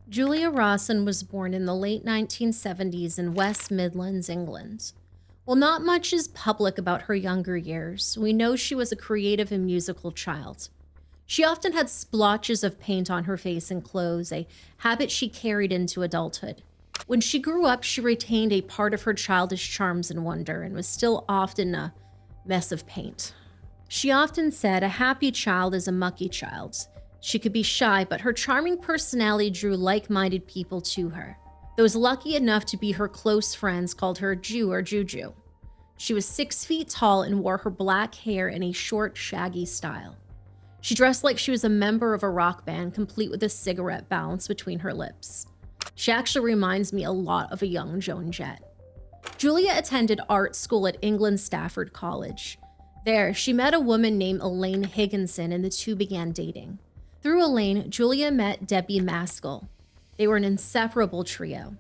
Julia Rawson was born in the late 1970s in West Midlands, England. While not much is public about her younger years, we know she was a creative and musical child. She often had splotches of paint on her face and clothes, a habit she carried into adulthood. When she grew up, she retained a part of her childish charms and wonder and was still often a mess of paint. She often said a happy child is a mucky child. She could be shy, but her charming personality drew like-minded people to her. Those lucky enough to be her close friends called her Jew or Juju. She was 6 feet tall and wore her black hair in a short, shaggy style. She dressed like she was a member of a rock band, complete with a cigarette balanced between her lips. She actually reminds me a lot of a young Joan Jett. Julia attended art school at England's Stafford College. There, she met a woman named Elaine Higginson and the two began dating. Through Elaine, Julia met Debbie Maskell. They were an inseparable trio.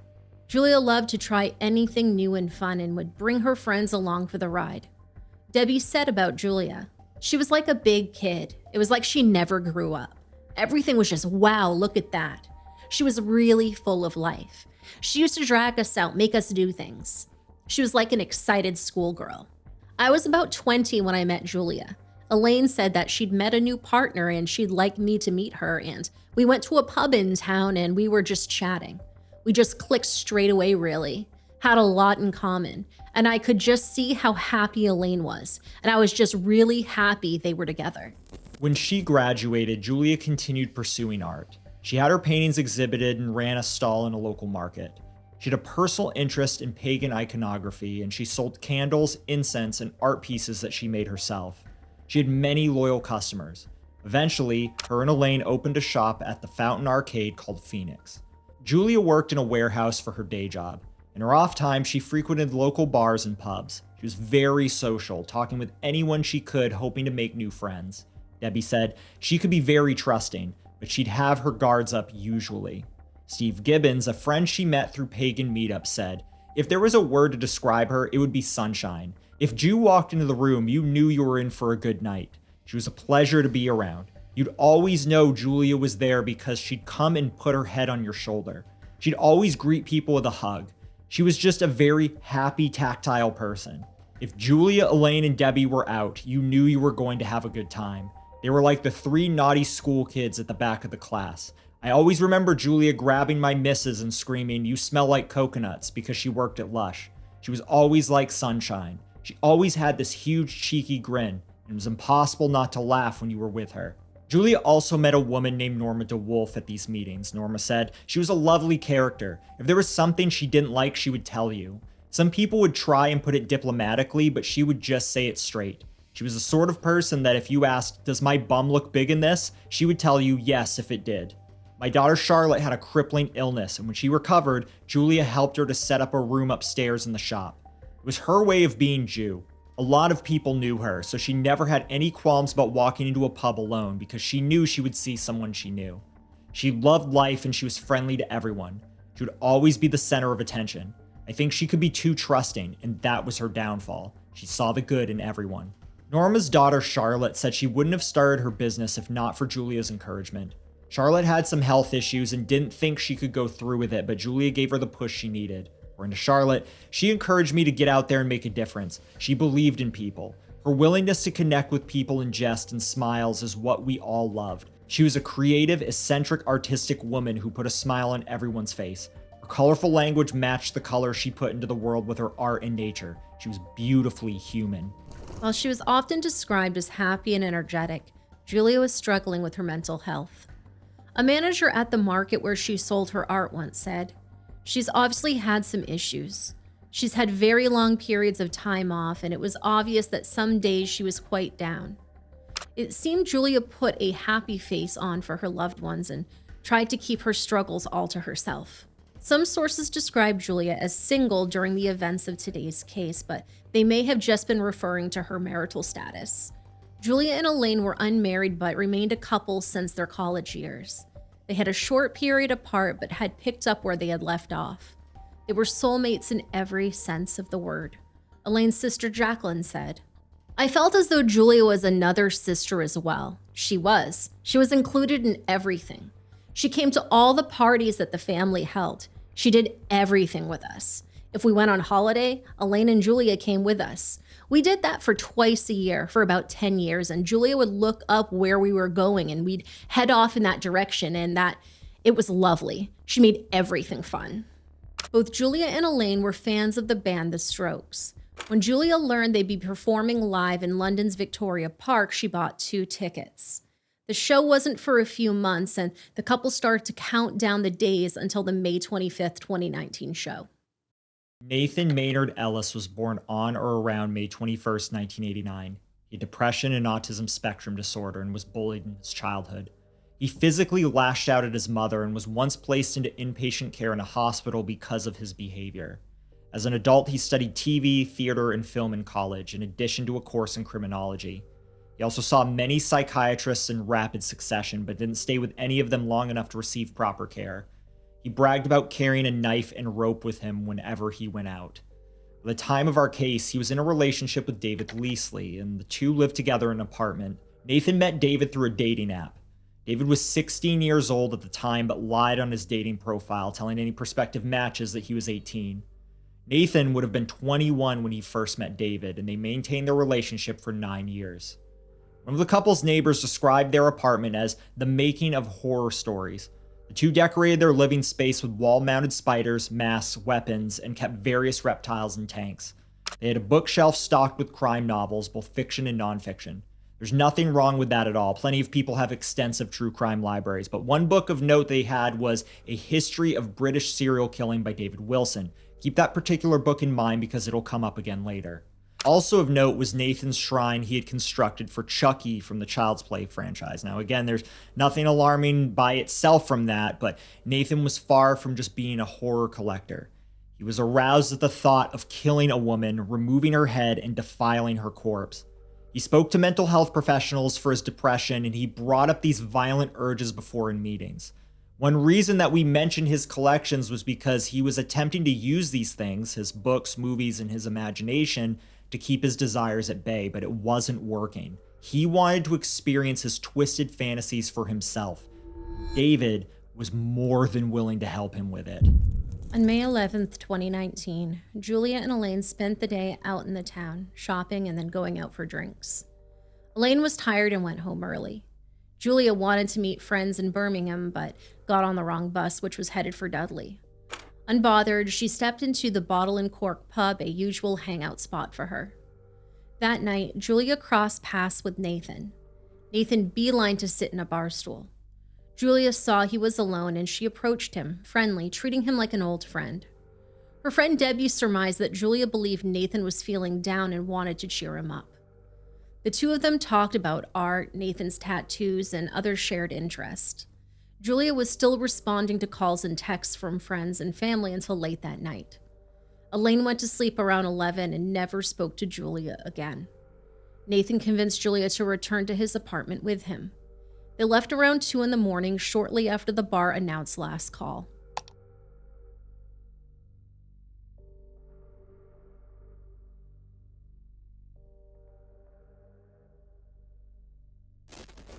Julia loved to try anything new and fun and would bring her friends along for the ride. Debbie said about Julia, she was like a big kid. It was like she never grew up. Everything was just, wow, look at that. She was really full of life. She used to drag us out, make us do things. She was like an excited schoolgirl. I was about 20 when I met Julia. Elaine said that she'd met a new partner and she'd like me to meet her, and we went to a pub in town and we were just chatting. We just clicked straight away, really. Had a lot in common, and I could just see how happy Elaine was, and I was just really happy they were together. When she graduated, Julia continued pursuing art. She had her paintings exhibited and ran a stall in a local market. She had a personal interest in pagan iconography, and she sold candles, incense, and art pieces that she made herself. She had many loyal customers. Eventually, her and Elaine opened a shop at the Fountain Arcade called Phoenix. Julia worked in a warehouse for her day job. In her off time, she frequented local bars and pubs. She was very social, talking with anyone she could, hoping to make new friends. Debbie said she could be very trusting, but she'd have her guards up usually. Steve Gibbons, a friend she met through pagan meetups, said, if there was a word to describe her, it would be sunshine. If Jew walked into the room, you knew you were in for a good night. She was a pleasure to be around. You'd always know Julia was there because she'd come and put her head on your shoulder. She'd always greet people with a hug. She was just a very happy, tactile person. If Julia, Elaine, and Debbie were out, you knew you were going to have a good time. They were like the 3 naughty school kids at the back of the class. I always remember Julia grabbing my missus and screaming, "You smell like coconuts," because she worked at Lush. She was always like sunshine. She always had this huge cheeky grin, and it was impossible not to laugh when you were with her. Julia also met a woman named Norma DeWolf at these meetings. Norma said she was a lovely character. If there was something she didn't like, she would tell you. Some people would try and put it diplomatically, but she would just say it straight. She was the sort of person that if you asked, "Does my bum look big in this?" she would tell you yes if it did. My daughter Charlotte had a crippling illness, and when she recovered, Julia helped her to set up a room upstairs in the shop. It was her way of being Jew. A lot of people knew her, so she never had any qualms about walking into a pub alone because she knew she would see someone she knew. She loved life and she was friendly to everyone. She would always be the center of attention. I think she could be too trusting, and that was her downfall. She saw the good in everyone. Norma's daughter Charlotte said she wouldn't have started her business if not for Julia's encouragement. Charlotte had some health issues and didn't think she could go through with it, but Julia gave her the push she needed. According to Charlotte, she encouraged me to get out there and make a difference. She believed in people. Her willingness to connect with people in jest and smiles is what we all loved. She was a creative, eccentric, artistic woman who put a smile on everyone's face. Her colorful language matched the color she put into the world with her art and nature. She was beautifully human. While she was often described as happy and energetic, Julia was struggling with her mental health. A manager at the market where she sold her art once said, "She's obviously had some issues. She's had very long periods of time off, and it was obvious that some days she was quite down." It seemed Julia put a happy face on for her loved ones and tried to keep her struggles all to herself. Some sources describe Julia as single during the events of today's case, but they may have just been referring to her marital status. Julia and Elaine were unmarried but remained a couple since their college years. They had a short period apart but had picked up where they had left off. They were soulmates in every sense of the word. Elaine's sister Jacqueline said, "I felt as though Julia was another sister as well. She was. She was included in everything. She came to all the parties that the family held. She did everything with us. If we went on holiday, Elaine and Julia came with us. We did that for twice a year for about 10 years, and Julia would look up where we were going and we'd head off in that direction, and it was lovely. She made everything fun. Both Julia and Elaine were fans of the band The Strokes. When Julia learned they'd be performing live in London's Victoria Park, she bought 2 tickets. The show wasn't for a few months, and the couple started to count down the days until the May 25th, 2019 show. Nathan Maynard Ellis was born on or around May 21st, 1989. He had depression and autism spectrum disorder and was bullied in his childhood. He physically lashed out at his mother and was once placed into inpatient care in a hospital because of his behavior. As an adult, he studied TV, theater, and film in college, in addition to a course in criminology. He also saw many psychiatrists in rapid succession, but didn't stay with any of them long enough to receive proper care. He bragged about carrying a knife and rope with him whenever he went out. At the time of our case, he was in a relationship with David Leasley, and the two lived together in an apartment. Nathan met David through a dating app. David was 16 years old at the time, but lied on his dating profile, telling any prospective matches that he was 18. Nathan would have been 21 when he first met David, and they maintained their relationship for 9 years. One of the couple's neighbors described their apartment as the making of horror stories. The two decorated their living space with wall-mounted spiders, masks, weapons, and kept various reptiles in tanks. They had a bookshelf stocked with crime novels, both fiction and nonfiction. There's nothing wrong with that at all. Plenty of people have extensive true crime libraries, but one book of note they had was A History of British Serial Killing by David Wilson. Keep that particular book in mind because it'll come up again later. Also of note was Nathan's shrine he had constructed for Chucky from the Child's Play franchise. Now again, there's nothing alarming by itself from that, but Nathan was far from just being a horror collector. He was aroused at the thought of killing a woman, removing her head, and defiling her corpse. He spoke to mental health professionals for his depression, and he brought up these violent urges before in meetings. One reason that we mentioned his collections was because he was attempting to use these things, his books, movies, and his imagination, to keep his desires at bay, but it wasn't working. He wanted to experience his twisted fantasies for himself. David was more than willing to help him with it. On May 11th, 2019, Julia and Elaine spent the day out in the town, shopping and then going out for drinks. Elaine was tired and went home early. Julia wanted to meet friends in Birmingham, but got on the wrong bus, which was headed for Dudley. Unbothered, she stepped into the Bottle and Cork pub, a usual hangout spot for her. That night, Julia crossed paths with Nathan. Nathan beelined to sit in a bar stool. Julia saw he was alone and she approached him, friendly, treating him like an old friend. Her friend Debbie surmised that Julia believed Nathan was feeling down and wanted to cheer him up. The two of them talked about art, Nathan's tattoos, and other shared interests. Julia was still responding to calls and texts from friends and family until late that night. Elaine went to sleep around 11 and never spoke to Julia again. Nathan convinced Julia to return to his apartment with him. They left around 2 in the morning, shortly after the bar announced last call.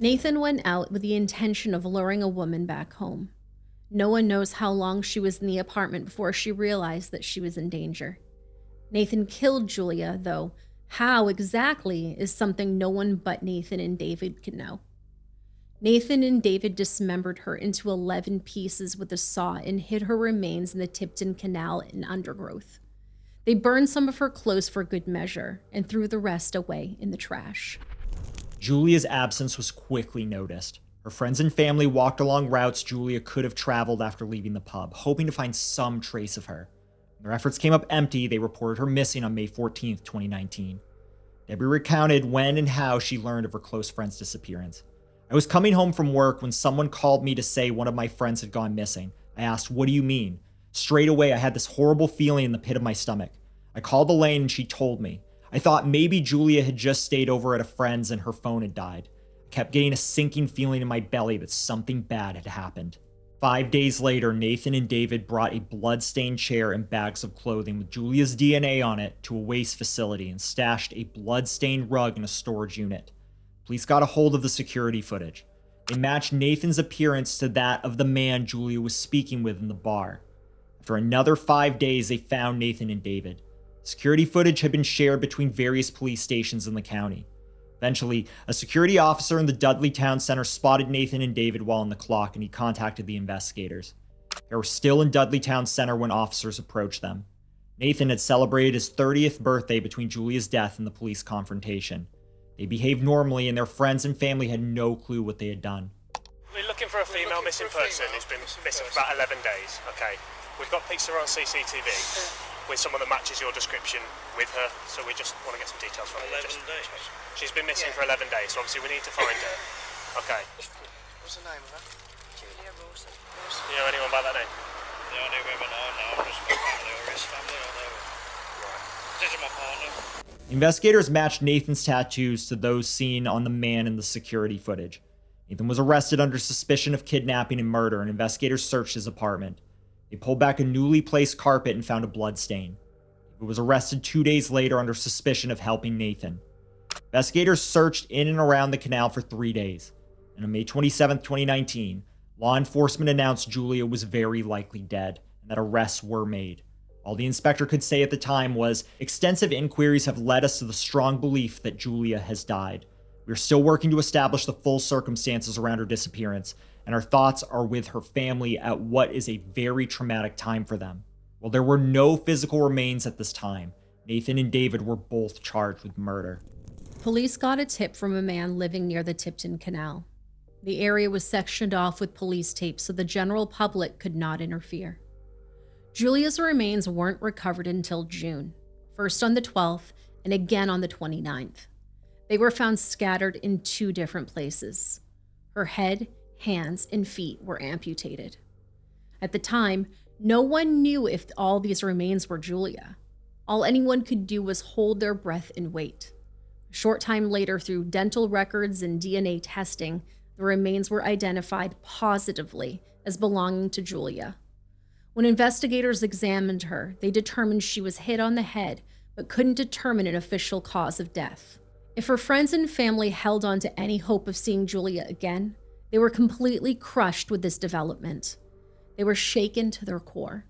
Nathan went out with the intention of luring a woman back home. No one knows how long she was in the apartment before she realized that she was in danger. Nathan killed Julia, though how exactly is something no one but Nathan and David can know. Nathan and David dismembered her into 11 pieces with a saw and hid her remains in the Tipton Canal in undergrowth. They burned some of her clothes for good measure and threw the rest away in the trash. Julia's absence was quickly noticed. Her friends and family walked along routes Julia could have traveled after leaving the pub, hoping to find some trace of her. When their efforts came up empty, they reported her missing on May 14th, 2019. Debbie recounted when and how she learned of her close friend's disappearance. I was coming home from work when someone called me to say one of my friends had gone missing. I asked, "What do you mean?" Straight away, I had this horrible feeling in the pit of my stomach. I called Elaine and she told me. I thought maybe Julia had just stayed over at a friend's and her phone had died. I kept getting a sinking feeling in my belly that something bad had happened. 5 days later, Nathan and David brought a blood-stained chair and bags of clothing with Julia's DNA on it to a waste facility and stashed a blood-stained rug in a storage unit. Police got a hold of the security footage. They matched Nathan's appearance to that of the man Julia was speaking with in the bar. After another 5 days, they found Nathan and David. Security footage had been shared between various police stations in the county. Eventually, a security officer in the Dudley Town Center spotted Nathan and David while on the clock, and he contacted the investigators. They were still in Dudley Town Center when officers approached them. Nathan had celebrated his 30th birthday between Julia's death and the police confrontation. They behaved normally, and their friends and family had no clue what they had done. We're looking for a female missing person who's been missing for about 11 days, okay? We've got pictures on CCTV with someone that matches your description with her, so we just want to get some details from her. 11 days? She's been missing for 11 days, so obviously we need to find her. Okay. What's the name of her? Julia Rawson. Do you know anyone by that name? The only women I know is my family or his family, I know. Right. This is my partner. Investigators matched Nathan's tattoos to those seen on the man in the security footage. Nathan was arrested under suspicion of kidnapping and murder, and investigators searched his apartment. They pulled back a newly placed carpet and found a blood stain. He was arrested 2 days later under suspicion of helping Nathan. Investigators searched in and around the canal for 3 days, and on May 27, 2019, law enforcement announced Julia was very likely dead and that arrests were made. All the inspector could say at the time was, "Extensive inquiries have led us to the strong belief that Julia has died. We are still working to establish the full circumstances around her disappearance, and our thoughts are with her family at what is a very traumatic time for them." While there were no physical remains at this time, Nathan and David were both charged with murder. Police got a tip from a man living near the Tipton Canal. The area was sectioned off with police tape so the general public could not interfere. Julia's remains weren't recovered until June, first on the 12th and again on the 29th. They were found scattered in 2 different places. Her head, hands, and feet were amputated. At the time, no one knew if all these remains were Julia. All anyone could do was hold their breath and wait. A short time later, through dental records and DNA testing, the remains were identified positively as belonging to Julia. When investigators examined her, they determined she was hit on the head, but couldn't determine an official cause of death. If her friends and family held on to any hope of seeing Julia again, they were completely crushed with this development. They were shaken to their core.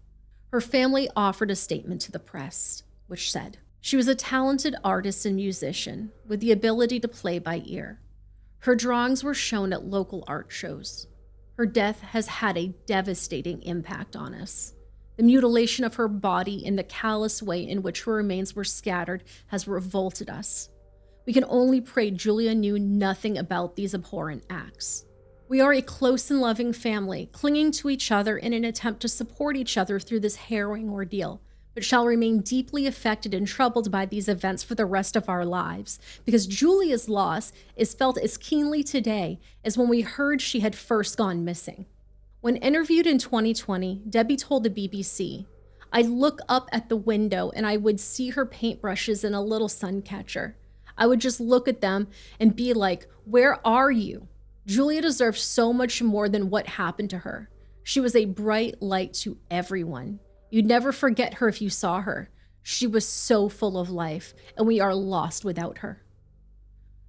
Her family offered a statement to the press, which said, "She was a talented artist and musician with the ability to play by ear. Her drawings were shown at local art shows. Her death has had a devastating impact on us. The mutilation of her body and the callous way in which her remains were scattered has revolted us. We can only pray Julia knew nothing about these abhorrent acts. We are a close and loving family, clinging to each other in an attempt to support each other through this harrowing ordeal, but shall remain deeply affected and troubled by these events for the rest of our lives, because Julia's loss is felt as keenly today as when we heard she had first gone missing." When interviewed in 2020, Debbie told the BBC, "I'd look up at the window and I would see her paintbrushes and a little sun catcher. I would just look at them and be like, where are you? Julia deserves so much more than what happened to her. She was a bright light to everyone. You'd never forget her if you saw her. She was so full of life, and we are lost without her."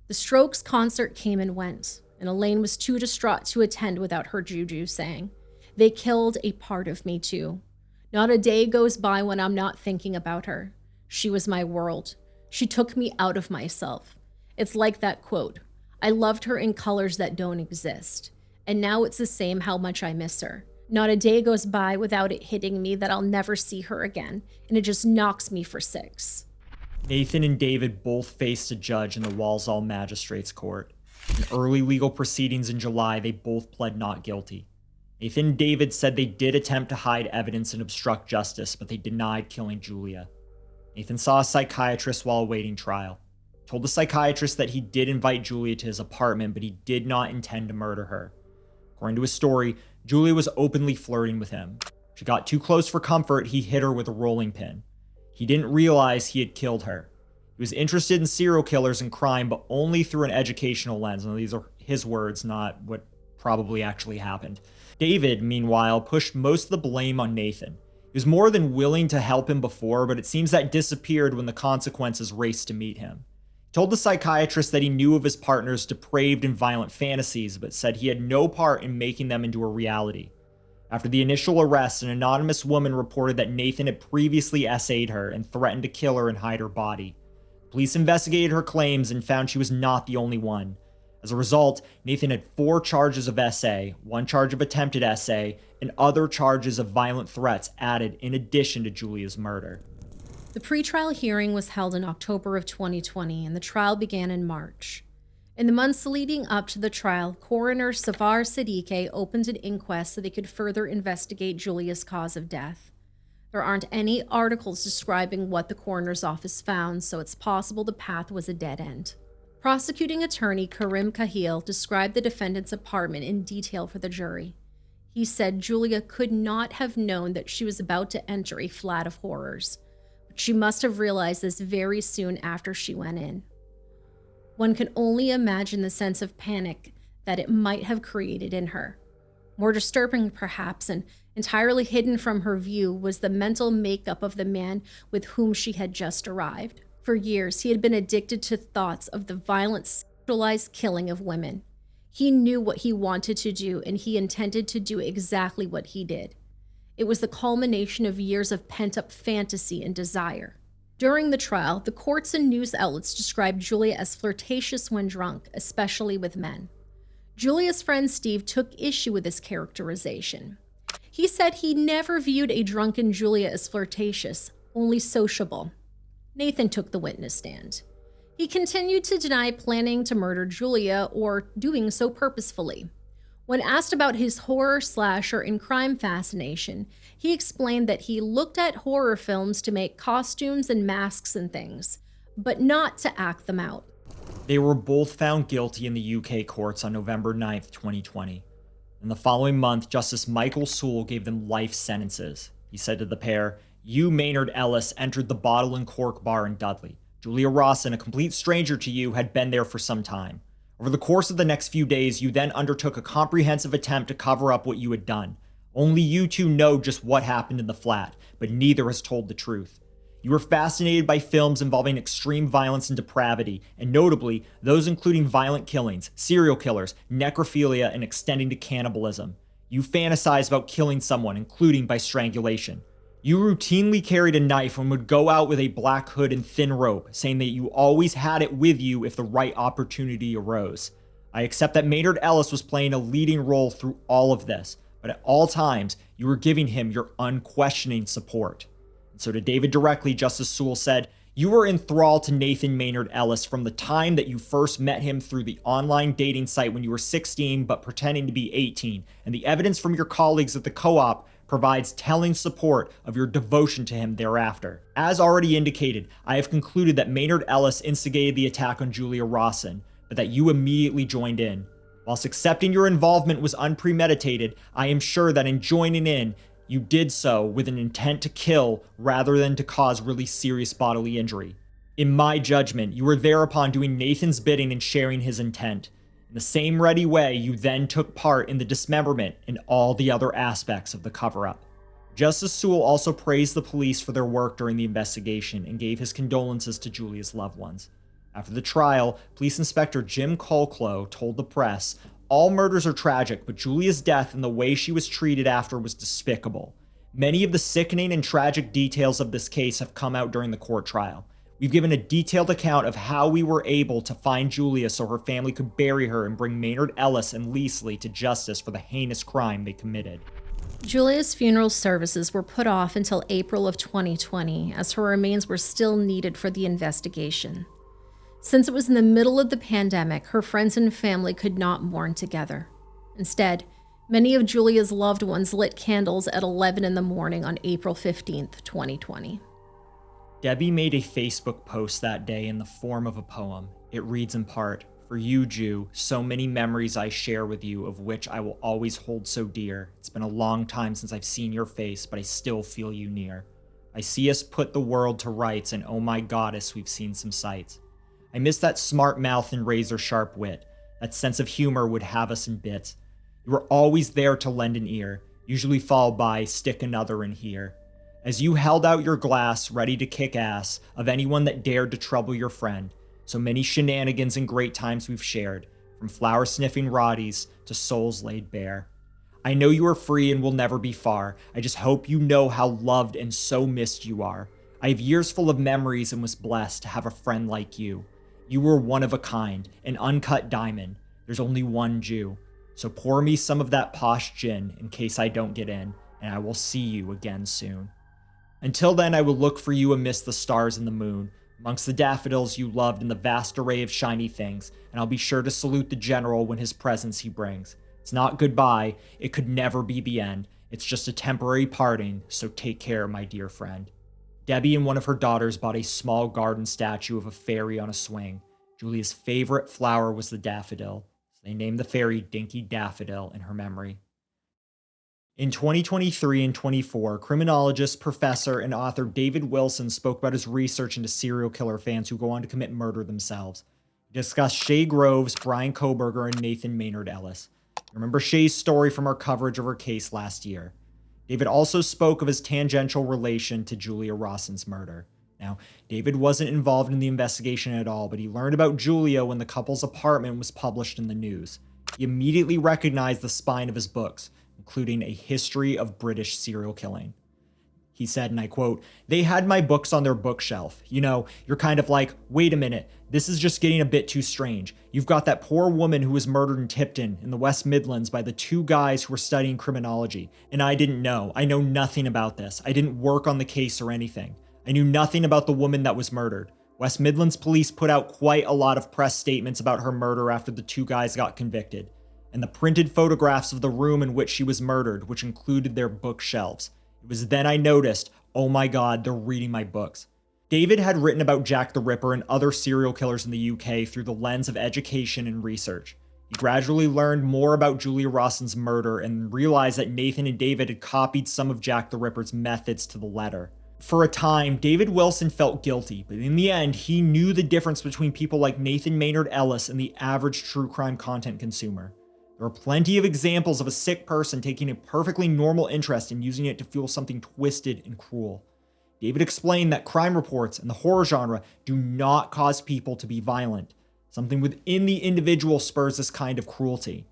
The Strokes concert came and went, and Elaine was too distraught to attend without her juju, saying, "They killed a part of me too. Not a day goes by when I'm not thinking about her. She was my world. She took me out of myself. It's like that quote, 'I loved her in colors that don't exist.' And now it's the same how much I miss her. Not a day goes by without it hitting me that I'll never see her again, and it just knocks me for 6. Nathan and David both faced a judge in the Walsall Magistrates Court. In early legal proceedings in July, they both pled not guilty. Nathan and David said they did attempt to hide evidence and obstruct justice, but they denied killing Julia. Nathan saw a psychiatrist while awaiting trial. He told the psychiatrist that he did invite Julia to his apartment, but he did not intend to murder her. According to his story, Julia was openly flirting with him. She got too close for comfort, he hit her with a rolling pin. He didn't realize he had killed her. He was interested in serial killers and crime, but only through an educational lens. And these are his words, not what probably actually happened. David, meanwhile, pushed most of the blame on Nathan. He was more than willing to help him before, but it seems that disappeared when the consequences raced to meet him. He told the psychiatrist that he knew of his partner's depraved and violent fantasies, but said he had no part in making them into a reality. After the initial arrest, an anonymous woman reported that Nathan had previously SA'd her and threatened to kill her and hide her body. Police investigated her claims and found she was not the only one. As a result, Nathan had 4 charges of SA, 1 charge of attempted SA, and other charges of violent threats added in addition to Julia's murder. The pretrial hearing was held in October of 2020, and the trial began in March. In the months leading up to the trial, coroner Savar Siddique opened an inquest so they could further investigate Julia's cause of death. There aren't any articles describing what the coroner's office found, so it's possible the path was a dead end. Prosecuting attorney Karim Kahil described the defendant's apartment in detail for the jury. He said Julia could not have known that she was about to enter a flat of horrors, but she must have realized this very soon after she went in. One can only imagine the sense of panic that it might have created in her. More disturbing, perhaps, and entirely hidden from her view was the mental makeup of the man with whom she had just arrived. For years, he had been addicted to thoughts of the violent, sexualized killing of women. He knew what he wanted to do, and he intended to do exactly what he did. It was the culmination of years of pent-up fantasy and desire. During the trial, the courts and news outlets described Julia as flirtatious when drunk, especially with men. Julia's friend Steve took issue with this characterization. He said he never viewed a drunken Julia as flirtatious, only sociable. Nathan took the witness stand. He continued to deny planning to murder Julia or doing so purposefully. When asked about his horror, slasher, and crime fascination, he explained that he looked at horror films to make costumes and masks and things, but not to act them out. They were both found guilty in the UK courts on November 9th, 2020. In the following month, Justice Michael Sewell gave them life sentences. He said to the pair, "You, Maynard Ellis, entered the Bottle and Cork bar in Dudley. Julia Rawson, a complete stranger to you, had been there for some time. Over the course of the next few days, you then undertook a comprehensive attempt to cover up what you had done. Only you two know just what happened in the flat, but neither has told the truth. You were fascinated by films involving extreme violence and depravity, and notably, those including violent killings, serial killers, necrophilia, and extending to cannibalism. You fantasized about killing someone, including by strangulation. You routinely carried a knife and would go out with a black hood and thin rope, saying that you always had it with you if the right opportunity arose. I accept that Maynard Ellis was playing a leading role through all of this, but at all times, you were giving him your unquestioning support." And so to David directly, Justice Sewell said, "You were enthralled to Nathan Maynard Ellis from the time that you first met him through the online dating site when you were 16 but pretending to be 18, and the evidence from your colleagues at the co-op provides telling support of your devotion to him thereafter. As already indicated, I have concluded that Maynard Ellis instigated the attack on Julia Rawson, but that you immediately joined in. Whilst accepting your involvement was unpremeditated, I am sure that in joining in, you did so with an intent to kill rather than to cause really serious bodily injury. In my judgment, you were thereupon doing Nathan's bidding and sharing his intent. In the same ready way, you then took part in the dismemberment and all the other aspects of the cover-up." Justice Sewell also praised the police for their work during the investigation and gave his condolences to Julia's loved ones. After the trial, Police Inspector Jim Colclough told the press, "All murders are tragic, but Julia's death and the way she was treated after was despicable. Many of the sickening and tragic details of this case have come out during the court trial. We've given a detailed account of how we were able to find Julia so her family could bury her and bring Maynard Ellis and Leasley to justice for the heinous crime they committed." Julia's funeral services were put off until April of 2020, as her remains were still needed for the investigation. Since it was in the middle of the pandemic, her friends and family could not mourn together. Instead, many of Julia's loved ones lit candles at 11 in the morning on April 15th, 2020. Debbie made a Facebook post that day in the form of a poem. It reads in part, "For you, Jew, so many memories I share with you, of which I will always hold so dear. It's been a long time since I've seen your face, but I still feel you near. I see us put the world to rights, and oh my goddess, we've seen some sights. I miss that smart mouth and razor-sharp wit. That sense of humor would have us in bits. You were always there to lend an ear, usually followed by, stick another in here. As you held out your glass, ready to kick ass of anyone that dared to trouble your friend, So many shenanigans and great times we've shared, from flower-sniffing Roddies to souls laid bare. I know you are free and will never be far. I just hope you know how loved and so missed you are. I have years full of memories and was blessed to have a friend like you. You were one of a kind, an uncut diamond. There's only one Jew. So pour me some of that posh gin in case I don't get in, and I will see you again soon. Until then, I will look for you amidst the stars and the moon, amongst the daffodils you loved and the vast array of shiny things, and I'll be sure to salute the general when his presence he brings. It's not goodbye, it could never be the end. It's just a temporary parting, so take care, my dear friend. Debbie and one of her daughters bought a small garden statue of a fairy on a swing. Julia's favorite flower was the daffodil, so they named the fairy Dinky Daffodil in her memory. In 2023 and 24, criminologist, professor, and author David Wilson spoke about his research into serial killer fans who go on to commit murder themselves. He discussed Shay Groves, Brian Koberger, and Nathan Maynard Ellis. Remember Shay's story from our coverage of her case last year. David also spoke of his tangential relation to Julia Rawson's murder. Now, David wasn't involved in the investigation at all, but he learned about Julia when the couple's apartment was published in the news. He immediately recognized the spine of his books, including A History of British Serial Killing. He said, and I quote, "They had my books on their bookshelf. You know, you're kind of like, wait a minute, this is just getting a bit too strange. You've got that poor woman who was murdered in Tipton in the West Midlands by the two guys who were studying criminology. And I didn't know. I know nothing about this. I didn't work on the case or anything. I knew nothing about the woman that was murdered. West Midlands police put out quite a lot of press statements about her murder after the two guys got convicted. And the printed photographs of the room in which she was murdered, which included their bookshelves. It was then I noticed, oh my God, they're reading my books." David had written about Jack the Ripper and other serial killers in the UK through the lens of education and research. He gradually learned more about Julia Rawson's murder and realized that Nathan and David had copied some of Jack the Ripper's methods to the letter. For a time, David Wilson felt guilty, but in the end, he knew the difference between people like Nathan Maynard Ellis and the average true crime content consumer. There are plenty of examples of a sick person taking a perfectly normal interest and using it to fuel something twisted and cruel. David explained that crime reports and the horror genre do not cause people to be violent. Something within the individual spurs this kind of cruelty.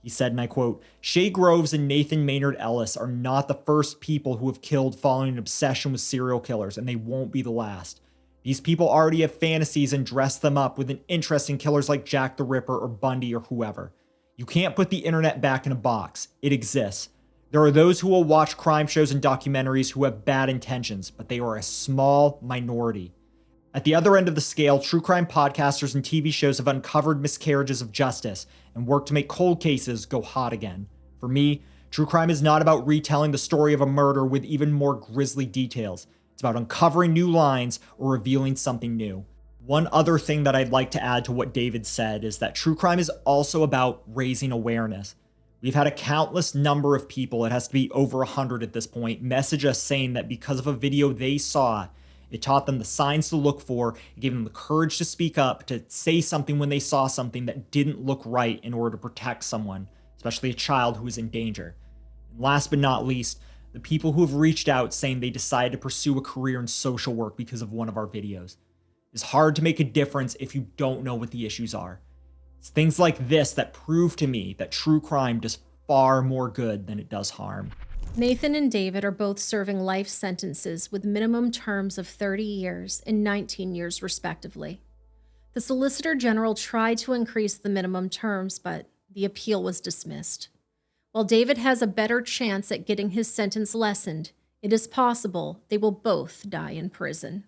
He said, and I quote, "Shay Groves and Nathan Maynard Ellis are not the first people who have killed following an obsession with serial killers, and they won't be the last. These people already have fantasies and dress them up with an interest in killers like Jack the Ripper or Bundy or whoever. You can't put the internet back in a box. It exists. There are those who will watch crime shows and documentaries who have bad intentions, but they are a small minority. At the other end of the scale, true crime podcasters and TV shows have uncovered miscarriages of justice and worked to make cold cases go hot again. For me, true crime is not about retelling the story of a murder with even more grisly details. It's about uncovering new lines or revealing something new. One other thing that I'd like to add to what David said is that true crime is also about raising awareness. We've had a countless number of people, it has to be over 100 at this point, message us saying that because of a video they saw, it taught them the signs to look for, it gave them the courage to speak up, to say something when they saw something that didn't look right in order to protect someone, especially a child who is in danger. And last but not least, the people who have reached out saying they decided to pursue a career in social work because of one of our videos. It's hard to make a difference if you don't know what the issues are. It's things like this that prove to me that true crime does far more good than it does harm. Nathan and David are both serving life sentences with minimum terms of 30 years and 19 years respectively. The Solicitor General tried to increase the minimum terms, but the appeal was dismissed. While David has a better chance at getting his sentence lessened, it is possible they will both die in prison.